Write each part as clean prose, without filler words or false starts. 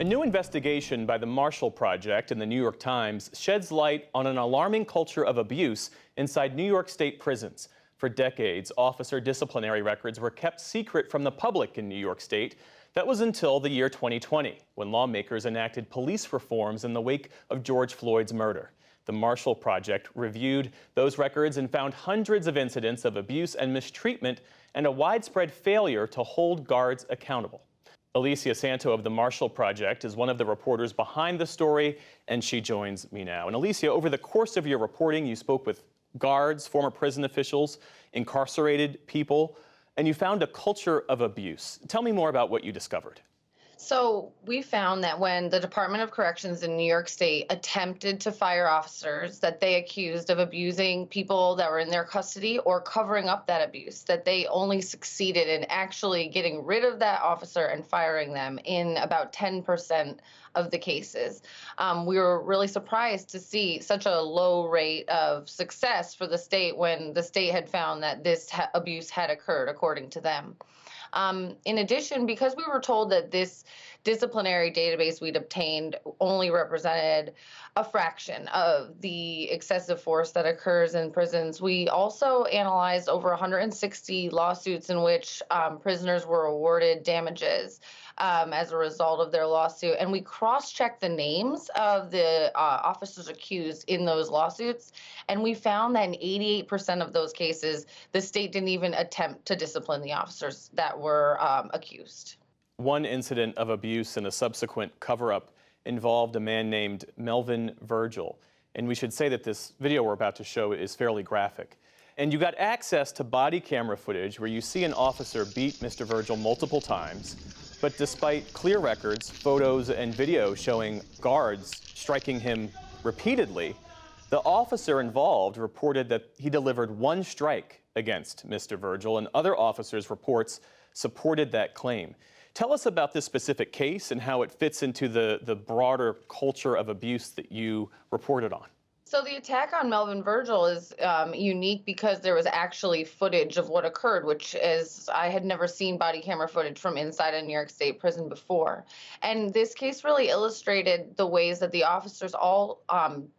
A new investigation by the Marshall Project and the New York Times sheds light on an alarming culture of abuse inside New York State prisons. For decades, officer disciplinary records were kept secret from the public in New York State. That was until the year 2020, when lawmakers enacted police reforms in the wake of George Floyd's murder. The Marshall Project reviewed those records and found hundreds of incidents of abuse and mistreatment and a widespread failure to hold guards accountable. Alicia Santo of the Marshall Project is one of the reporters behind the story, and she joins me now. And Alicia, over the course of your reporting, you spoke with guards, former prison officials, incarcerated people, and you found a culture of abuse. Tell me more about what you discovered. So we found that when the Department of Corrections in New York State attempted to fire officers that they accused of abusing people that were in their custody or covering up that abuse, that they only succeeded in actually getting rid of that officer and firing them in about 10% of the cases. We were really surprised to see such a low rate of success for the state when the state had found that this abuse had occurred, according to them. In addition, because we were told that this disciplinary database we'd obtained only represented a fraction of the excessive force that occurs in prisons, we also analyzed over 160 lawsuits in which prisoners were awarded damages as a result of their lawsuit. And we cross-checked the names of the officers accused in those lawsuits, and we found that in 88% of those cases, the state didn't even attempt to discipline the officers that were accused. One incident of abuse and a subsequent cover-up involved a man named Melvin Virgil. And we should say that this video we're about to show is fairly graphic. And you got access to body camera footage where you see an officer beat Mr. Virgil multiple times. But despite clear records, photos, and video showing guards striking him repeatedly, the officer involved reported that he delivered one strike against Mr. Virgil, and other officers' reports supported that claim. Tell us about this specific case and how it fits into the broader culture of abuse that you reported on. So the attack on Melvin Virgil is unique because there was actually footage of what occurred, which is I had never seen body camera footage from inside a New York State prison before. And this case really illustrated the ways that the officers all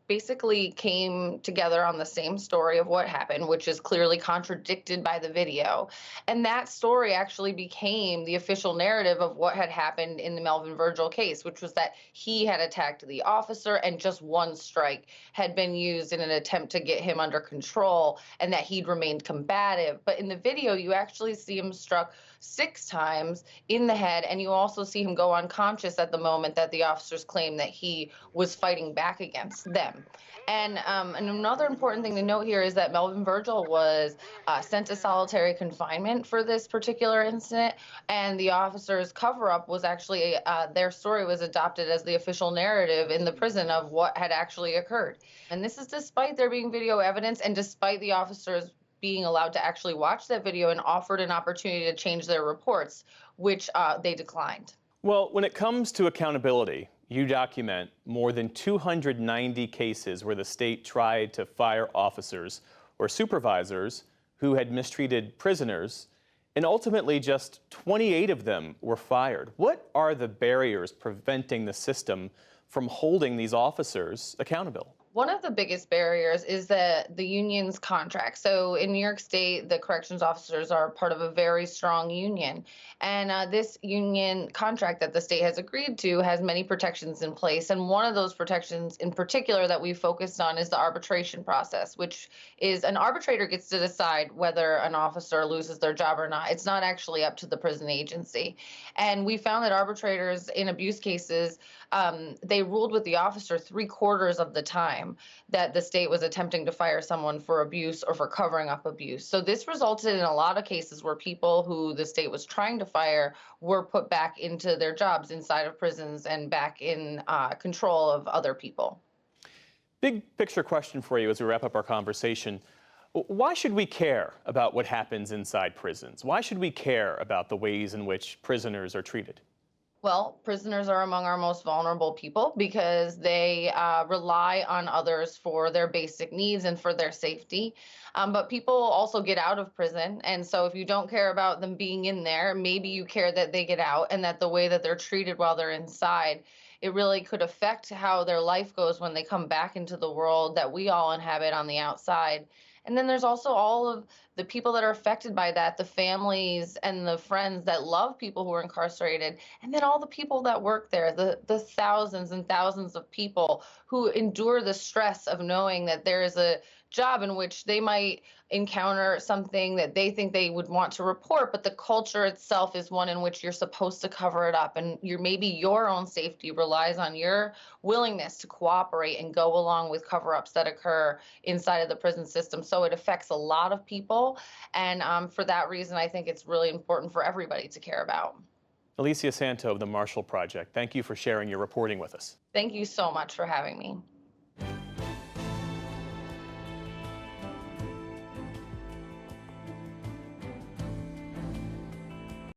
basically came together on the same story of what happened, which is clearly contradicted by the video. And that story actually became the official narrative of what had happened in the Melvin Virgil case, which was that he had attacked the officer and just one strike had been used in an attempt to get him under control and that he'd remained combative. But in the video, you actually see him struck 6 times in the head, and you also see him go unconscious at the moment that the officers claim that he was fighting back against them. And another important thing to note here is that Melvin Virgil was sent to solitary confinement for this particular incident, and the officers' cover-up was actually, their story was adopted as the official narrative in the prison of what had actually occurred. And this is despite there being video evidence and despite the officers being allowed to actually watch that video and offered an opportunity to change their reports, which they declined. Well, when it comes to accountability, you document more than 290 cases where the state tried to fire officers or supervisors who had mistreated prisoners, and ultimately just 28 of them were fired. What are the barriers preventing the system from holding these officers accountable? One of the biggest barriers is the union's contract. So in New York State, the corrections officers are part of a very strong union. And this union contract that the state has agreed to has many protections in place. And one of those protections in particular that we focused on is the arbitration process, which is an arbitrator gets to decide whether an officer loses their job or not. It's not actually up to the prison agency. And we found that arbitrators in abuse cases, they ruled with the officer 3/4 of the time that the state was attempting to fire someone for abuse or for covering up abuse. So this resulted in a lot of cases where people who the state was trying to fire were put back into their jobs inside of prisons and back in control of other people. Big picture question for you as we wrap up our conversation. Why should we care about what happens inside prisons? Why should we care about the ways in which prisoners are treated? Well, prisoners are among our most vulnerable people because they rely on others for their basic needs and for their safety. But people also get out of prison. And so if you don't care about them being in there, maybe you care that they get out and that the way that they're treated while they're inside, it really could affect how their life goes when they come back into the world that we all inhabit on the outside. And then there's also all of the people that are affected by that, the families and the friends that love people who are incarcerated, and then all the people that work there, the thousands and thousands of people who endure the stress of knowing that there is a job in which they might encounter something that they think they would want to report, but the culture itself is one in which you're supposed to cover it up, and maybe your own safety relies on your willingness to cooperate and go along with cover-ups that occur inside of the prison system. So it affects a lot of people, and for that reason, I think it's really important for everybody to care about. Alicia Santo of the Marshall Project, thank you for sharing your reporting with us. Thank you so much for having me.